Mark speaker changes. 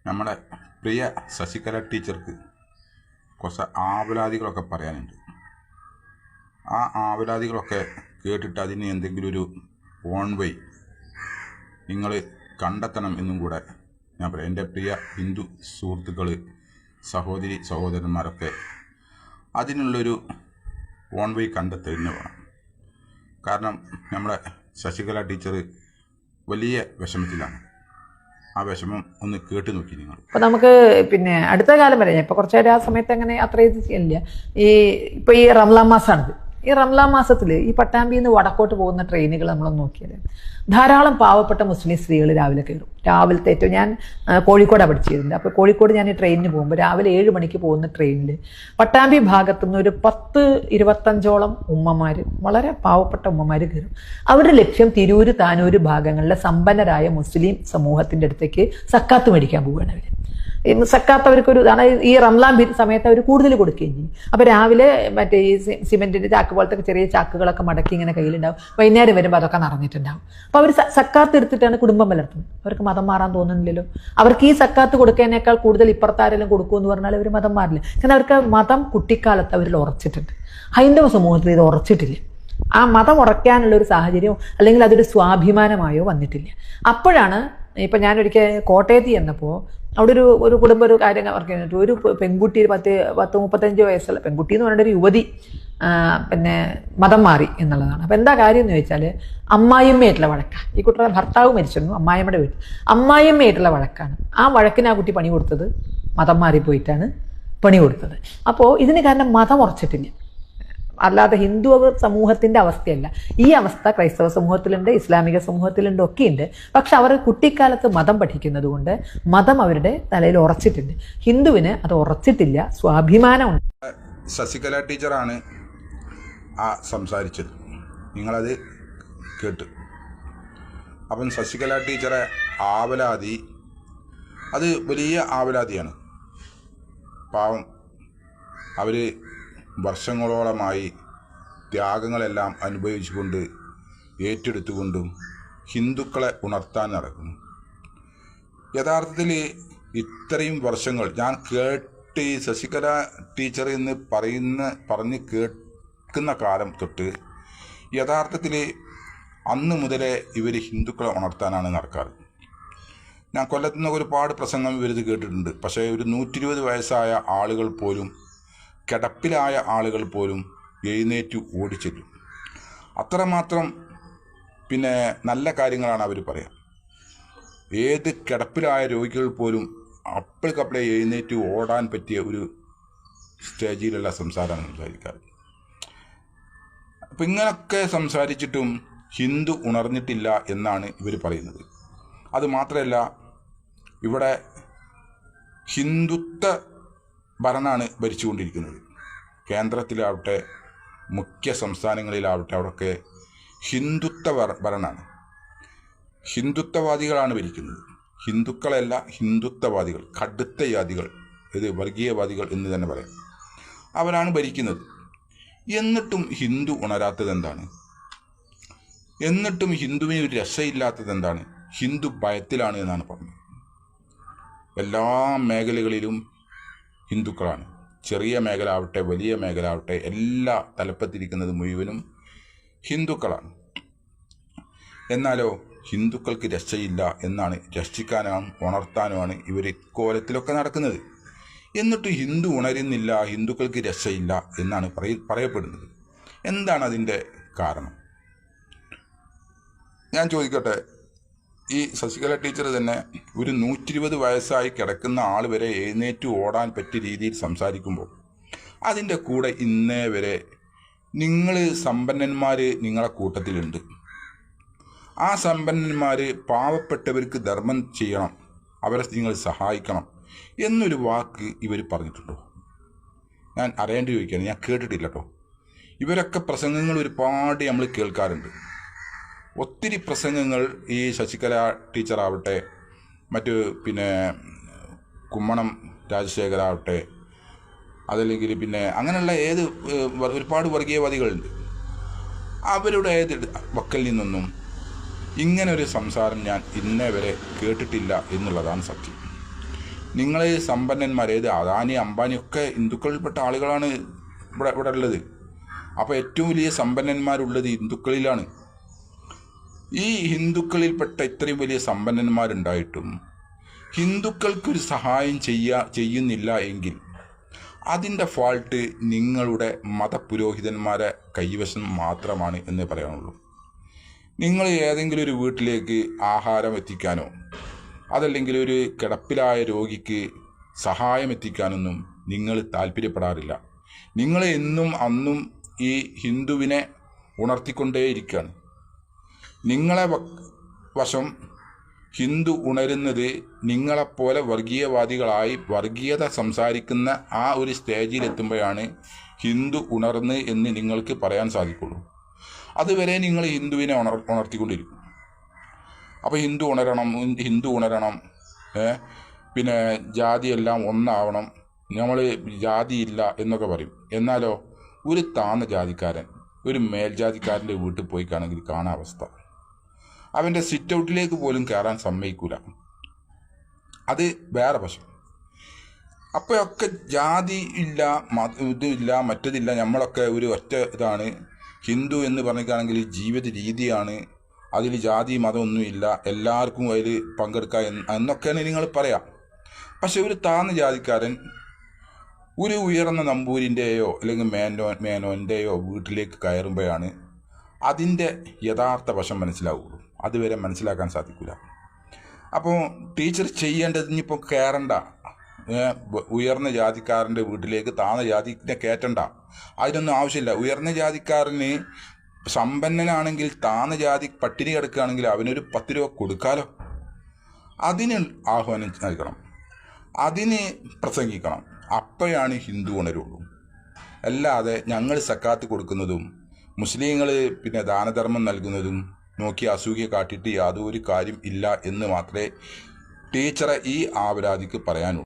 Speaker 1: നമ്മുടെ പ്രിയ ശശികല ടീച്ചർക്ക് കുറച്ച് ആവലാതികളൊക്കെ പറയാനുണ്ട്. ആ ആവലാതികളൊക്കെ കേട്ടിട്ട് അതിന് എന്തെങ്കിലും ഒരു ഓൺ വഴി നിങ്ങൾ കണ്ടെത്തണം എന്നും കൂടെ ഞാൻ പറയാം. എൻ്റെ പ്രിയ ഹിന്ദു സുഹൃത്തുക്കൾ, സഹോദരി സഹോദരന്മാരൊക്കെ അതിനുള്ളൊരു ഓൺ വഴി കണ്ടെത്തുന്ന വേണം. കാരണം നമ്മുടെ ശശികല ടീച്ചർ വലിയ വിഷമത്തിലാണ്. ആ വിഷമം ഒന്ന് കേട്ട് നോക്കി നിങ്ങൾ.
Speaker 2: അപ്പോൾ നമുക്ക് അടുത്ത കാലം വരെ ഇപ്പോൾ കുറച്ച് നേരം ആ സമയത്ത് അങ്ങനെ അത്ര ഇത് ചെയ്യില്ല. ഇപ്പോൾ ഈ റംലാൻ മാസമാണിത്. ഈ റംലാൻ മാസത്തിൽ ഈ പട്ടാമ്പിയിൽ നിന്ന് വടക്കോട്ട് പോകുന്ന ട്രെയിനുകൾ നമ്മളൊന്ന് നോക്കിയാൽ ധാരാളം പാവപ്പെട്ട മുസ്ലിം സ്ത്രീകൾ രാവിലെ കയറും. രാവിലത്തെ ഏറ്റവും ഞാൻ കോഴിക്കോടാണ് പഠിച്ചിരുന്നത്. അപ്പോൾ കോഴിക്കോട് ഞാൻ ഈ ട്രെയിനിന് പോകുമ്പോൾ രാവിലെ 7 മണിക്ക് പോകുന്ന ട്രെയിനിൽ പട്ടാമ്പി ഭാഗത്തുനിന്ന് ഒരു 10-25ഓളം ഉമ്മമാർ, വളരെ പാവപ്പെട്ട ഉമ്മമാർ കയറും. അവരുടെ ലക്ഷ്യം തിരൂര് താനൂര് ഭാഗങ്ങളിലെ സമ്പന്നരായ മുസ്ലിം സമൂഹത്തിൻ്റെ അടുത്തേക്ക് സക്കാത്ത് മേടിക്കാൻ പോവുകയാണ് അവർ. സക്കാത്ത് അവർക്കൊരു ഇതാണ്. ഈ റംലാൻ സമയത്ത് അവർ കൂടുതൽ കൊടുക്കുകയും ചെയ്യും. അപ്പോൾ രാവിലെ മറ്റേ ഈ സിമെൻറ്റിൻ്റെ ചാക്ക് പോലത്തെ ചെറിയ ചാക്കുകളൊക്കെ മടക്കി ഇങ്ങനെ കയ്യിലുണ്ടാവും. വൈകുന്നേരം വരുമ്പോൾ അതൊക്കെ നിറഞ്ഞിട്ടുണ്ടാവും. അപ്പോൾ അവർ സക്കാത്ത് എടുത്തിട്ടാണ് കുടുംബം പുലർത്തുന്നത്. അവർക്ക് മതം മാറാൻ തോന്നുന്നില്ലല്ലോ. അവർക്ക് ഈ സക്കാത്ത് കൊടുക്കുന്നതിനേക്കാൾ കൂടുതൽ ഇപ്പുറത്താരെല്ലാം കൊടുക്കുമെന്ന് പറഞ്ഞാൽ അവർ മതം മാറില്ല. കാരണം അവർക്ക് മതം കുട്ടിക്കാലത്ത് അവരിൽ ഉറച്ചിട്ടുണ്ട്. ഹൈന്ദവ സമൂഹത്തിൽ ഇത് ഉറച്ചിട്ടില്ല. ആ മതം ഉറയ്ക്കാനുള്ളൊരു സാഹചര്യമോ അല്ലെങ്കിൽ അതൊരു സ്വാഭിമാനമായോ വന്നിട്ടില്ല. അപ്പോഴാണ് ഇപ്പം ഞാനൊരിക്കൽ കോട്ടയത്ത് ചെന്നപ്പോൾ അവിടെ ഒരു കുടുംബം ഒരു കാര്യം അവർക്ക് കഴിഞ്ഞിട്ട് ഒരു പെൺകുട്ടി 10-35 വയസ്സുള്ള പെൺകുട്ടി എന്ന് പറഞ്ഞൊരു യുവതി മതം മാറി എന്നുള്ളതാണ്. അപ്പോൾ എന്താ കാര്യം എന്ന് ചോദിച്ചാൽ അമ്മായിയമ്മയായിട്ടുള്ള വഴക്കാണ്. ഈ കുട്ടിയുടെ ഭർത്താവ് മരിച്ചിരുന്നു, അമ്മായിയമ്മയുടെ വീട്ടിൽ അമ്മായിയമ്മയായിട്ടുള്ള വഴക്കാണ്. ആ വഴക്കിന് ആ കുട്ടി പണി കൊടുത്തത് മതം മാറിപ്പോയിട്ടാണ് പണി കൊടുത്തത്. അപ്പോൾ ഇതിന് കാരണം മതം ഉറച്ചിട്ടില്ല, അല്ലാതെ ഹിന്ദു സമൂഹത്തിൻ്റെ അവസ്ഥയല്ല. ഈ അവസ്ഥ ക്രൈസ്തവ സമൂഹത്തിലുണ്ട്, ഇസ്ലാമിക സമൂഹത്തിലുണ്ട്, ഒക്കെയുണ്ട്. പക്ഷെ അവർ കുട്ടിക്കാലത്ത് മതം പഠിക്കുന്നത് കൊണ്ട് മതം അവരുടെ തലയിൽ ഉറച്ചിട്ടുണ്ട്. ഹിന്ദുവിന് അത് ഉറച്ചിട്ടില്ല, സ്വാഭിമാനമുണ്ട്.
Speaker 1: ശശികല ടീച്ചറാണ് ആ സംസാരിച്ചത്, നിങ്ങളത് കേട്ട്. അപ്പം ശശികല ടീച്ചറെ ആവലാതി അത് വലിയ ആവലാതിയാണ്. പാവം അവർ വർഷങ്ങളോളമായി ത്യാഗങ്ങളെല്ലാം അനുഭവിച്ചുകൊണ്ട് ഏറ്റെടുത്തുകൊണ്ടും ഹിന്ദുക്കളെ ഉണർത്താൻ നടക്കുന്നു. യഥാർത്ഥത്തിൽ ഇത്രയും വർഷങ്ങൾ ഞാൻ കേട്ട് ഈ ശശികല ടീച്ചർ എന്ന് പറഞ്ഞ് കേൾക്കുന്ന കാലം തൊട്ട് യഥാർത്ഥത്തിൽ അന്ന് മുതലേ ഇവർ ഹിന്ദുക്കളെ ഉണർത്താനാണ് നടക്കാറ്. ഞാൻ കൊല്ലത്തുനിന്ന് ഒരുപാട് പ്രസംഗം ഇവരിത് കേട്ടിട്ടുണ്ട്. പക്ഷേ ഒരു 120 വയസ്സായ ആളുകൾ പോലും, കിടപ്പിലായ ആളുകൾ പോലും എഴുന്നേറ്റ് ഓടിച്ചെല്ലും. അത്രമാത്രം നല്ല കാര്യങ്ങളാണ് അവർ പറയാം. ഏത് കിടപ്പിലായ രോഗികൾ പോലും അപ്പോഴേക്കപ്പോഴേ എഴുന്നേറ്റ് ഓടാൻ പറ്റിയ ഒരു സ്റ്റേജിലുള്ള സംസാരമാണ് സംസാരിക്കാറ്. അപ്പം ഇങ്ങനൊക്കെ സംസാരിച്ചിട്ടും ഹിന്ദു ഉണർന്നിട്ടില്ല എന്നാണ് ഇവർ പറയുന്നത്. അതുമാത്രമല്ല, ഇവിടെ ഹിന്ദുത്വ ഭരണമാണ് ഭരിച്ചുകൊണ്ടിരിക്കുന്നത്. കേന്ദ്രത്തിലാവട്ടെ മുഖ്യ സംസ്ഥാനങ്ങളിലാവട്ടെ അവിടെയൊക്കെ ഹിന്ദുത്വ ഭരണമാണ്. ഹിന്ദുത്വവാദികളാണ് ഭരിക്കുന്നത്. ഹിന്ദുക്കളല്ല, ഹിന്ദുത്വവാദികൾ, കടുത്ത ജാതികൾ, ഇത് വർഗീയവാദികൾ എന്ന് തന്നെ പറയാം. അവരാണ് ഭരിക്കുന്നത്. എന്നിട്ടും ഹിന്ദു ഉണരാത്തത് എന്താണ്? എന്നിട്ടും ഹിന്ദുവിന് ഒരു രക്ഷയില്ലാത്തത് എന്താണ്? ഹിന്ദു ഭയത്തിലാണ് എന്നാണ് പറഞ്ഞത്. എല്ലാ മേഖലകളിലും ഹിന്ദുക്കളാണ്. ചെറിയ മേഖല ആവട്ടെ വലിയ മേഖല ആവട്ടെ എല്ലാ തലപ്പത്തിരിക്കുന്നത് മുഴുവനും ഹിന്ദുക്കളാണ്. എന്നാലോ ഹിന്ദുക്കൾക്ക് രക്ഷയില്ല എന്നാണ്. രക്ഷിക്കാനാണ്, ഉണർത്താനുമാണ് ഇവർ ഇക്കോലത്തിലൊക്കെ നടക്കുന്നത്. എന്നിട്ട് ഹിന്ദു ഉണരുന്നില്ല, ഹിന്ദുക്കൾക്ക് രക്ഷയില്ല എന്നാണ് പറയപ്പെടുന്നത്. എന്താണ് അതിൻ്റെ കാരണം? ഞാൻ ചോദിക്കട്ടെ, ഈ ശശികല ടീച്ചർ തന്നെ ഒരു 120 വയസ്സായി കിടക്കുന്ന ആൾ വരെ എഴുന്നേറ്റ് ഓടാൻ പറ്റിയ രീതിയിൽ സംസാരിക്കുമ്പോൾ അതിൻ്റെ കൂടെ ഇന്നേ വരെ സമ്പന്നന്മാർ നിങ്ങളെ കൂട്ടത്തിലുണ്ട്. ആ സമ്പന്നന്മാർ പാവപ്പെട്ടവർക്ക് ധർമ്മം ചെയ്യണം, അവരെ നിങ്ങൾ സഹായിക്കണം എന്നൊരു വാക്ക് ഇവർ പറഞ്ഞിട്ടുണ്ടോ? ഞാൻ അറിയേണ്ടി ചോദിക്കുകയാണ്. ഞാൻ കേട്ടിട്ടില്ല കേട്ടോ. ഇവരൊക്കെ പ്രസംഗങ്ങൾ ഒരുപാട് നമ്മൾ കേൾക്കാറുണ്ട്. ഒത്തിരി പ്രസംഗങ്ങൾ ഈ ശശികല ടീച്ചറാവട്ടെ, മറ്റ് കുമ്മണം രാജശേഖരാവട്ടെ, അതല്ലെങ്കിൽ അങ്ങനെയുള്ള ഒരുപാട് വർഗീയവാദികളുണ്ട്. അവരുടെ വക്കൽ നിന്നൊന്നും ഇങ്ങനെ ഒരു സംസാരം ഞാൻ ഇന്നേ വരെ കേട്ടിട്ടില്ല എന്നുള്ളതാണ് സത്യം. നിങ്ങൾ സമ്പന്നന്മാർ, ഏത് അദാനി അംബാനി ഒക്കെ ഹിന്ദുക്കളിൽപ്പെട്ട ആളുകളാണ് ഇവിടെ ഉള്ളത്. അപ്പോൾ ഏറ്റവും വലിയ സമ്പന്നന്മാരുള്ളത് ഹിന്ദുക്കളിലാണ്. ഈ ഹിന്ദുക്കളിൽപ്പെട്ട ഇത്രയും വലിയ സമ്പന്നന്മാരുണ്ടായിട്ടും ഹിന്ദുക്കൾക്കൊരു സഹായം ചെയ്യുന്നില്ല എങ്കിൽ അതിൻ്റെ ഫാൾട്ട് നിങ്ങളുടെ മതപുരോഹിതന്മാരെ കൈവശം മാത്രമാണ് എന്നേ പറയാനുള്ളൂ. നിങ്ങൾ ഏതെങ്കിലും ഒരു വീട്ടിലേക്ക് ആഹാരം എത്തിക്കാനോ അതല്ലെങ്കിൽ ഒരു കിടപ്പിലായ രോഗിക്ക് സഹായം എത്തിക്കാനൊന്നും നിങ്ങൾ താല്പര്യപ്പെടാറില്ല. നിങ്ങൾ എന്നും അന്നും ഈ ഹിന്ദുവിനെ ഉണർത്തിക്കൊണ്ടേയിരിക്കുകയാണ്. നിങ്ങളെ വശം ഹിന്ദു ഉണരുന്നത് നിങ്ങളെപ്പോലെ വർഗീയവാദികളായി വർഗീയത സംസാരിക്കുന്ന ആ ഒരു സ്റ്റേജിലെത്തുമ്പോഴാണ് ഹിന്ദു ഉണർന്ന് എന്ന് നിങ്ങൾക്ക് പറയാൻ സാധിക്കുള്ളൂ. അതുവരെ നിങ്ങൾ ഹിന്ദുവിനെ ഉണർത്തിക്കൊണ്ടിരിക്കും. അപ്പോൾ ഹിന്ദു ഉണരണം, പിന്നെ ജാതിയെല്ലാം ഒന്നാവണം, നമ്മൾ ജാതിയില്ല എന്നൊക്കെ പറയും. എന്നാലോ ഒരു താഴ്ന്ന ജാതിക്കാരൻ ഒരു മേൽജാതിക്കാരൻ്റെ വീട്ടിൽ പോയി കാണെങ്കിൽ കാണാൻ അവസ്ഥ, അവൻ്റെ സിറ്റ് ഔട്ടിലേക്ക് പോലും കയറാൻ സമ്മതിക്കൂല. അത് വേറെ വശം. അപ്പോഴൊക്കെ ജാതി ഇല്ല, ഇതില്ല, മറ്റതില്ല, നമ്മളൊക്കെ ഒരു ഒറ്റ ഇതാണ്. ഹിന്ദു എന്ന് പറഞ്ഞിട്ടാണെങ്കിൽ ജീവിത രീതിയാണ്, അതിൽ ജാതി മതമൊന്നുമില്ല, എല്ലാവർക്കും അതിൽ പങ്കെടുക്കുക എന്നൊക്കെയാണ് നിങ്ങൾ പറയാം. പക്ഷെ ഒരു താഴ്ന്ന ജാതിക്കാരൻ ഒരു ഉയർന്ന നമ്പൂരിൻ്റെയോ അല്ലെങ്കിൽ മേനോൻ്റെയോ വീട്ടിലേക്ക് കയറുമ്പോഴാണ് അതിൻ്റെ യഥാർത്ഥ വശം മനസ്സിലാവുള്ളൂ. അതുവരെ മനസ്സിലാക്കാൻ സാധിക്കില്ല. അപ്പോൾ ടീച്ചർ ചെയ്യേണ്ടത് ഇനിയിപ്പോൾ കയറണ്ട, ഉയർന്ന ജാതിക്കാരൻ്റെ വീട്ടിലേക്ക് താഴ്ന്ന ജാതിനെ കയറ്റണ്ട, അതിനൊന്നും ആവശ്യമില്ല. ഉയർന്ന ജാതിക്കാരന് സമ്പന്നനാണെങ്കിൽ താഴ്ന്ന ജാതി പട്ടിണി കിടക്കുകയാണെങ്കിൽ അവനൊരു 10 രൂപ കൊടുക്കാലോ. അതിന് ആഹ്വാനം നൽകണം, അതിന് പ്രസംഗിക്കണം. അപ്പോഴാണ് ഹിന്ദു ഉണരുള്ളൂ. അല്ലാതെ ഞങ്ങൾ സക്കാത്ത് കൊടുക്കുന്നതും മുസ്ലിങ്ങൾ പിന്നെ ദാനധർമ്മം നൽകുന്നതും നോക്കി അസൂയ കാട്ടിയിട്ട് യാതൊരു കാര്യം ഇല്ല എന്ന് മാത്രമേ ടീച്ചറെ ഈ ആവരാതിക്ക് പറയാനുള്ളൂ.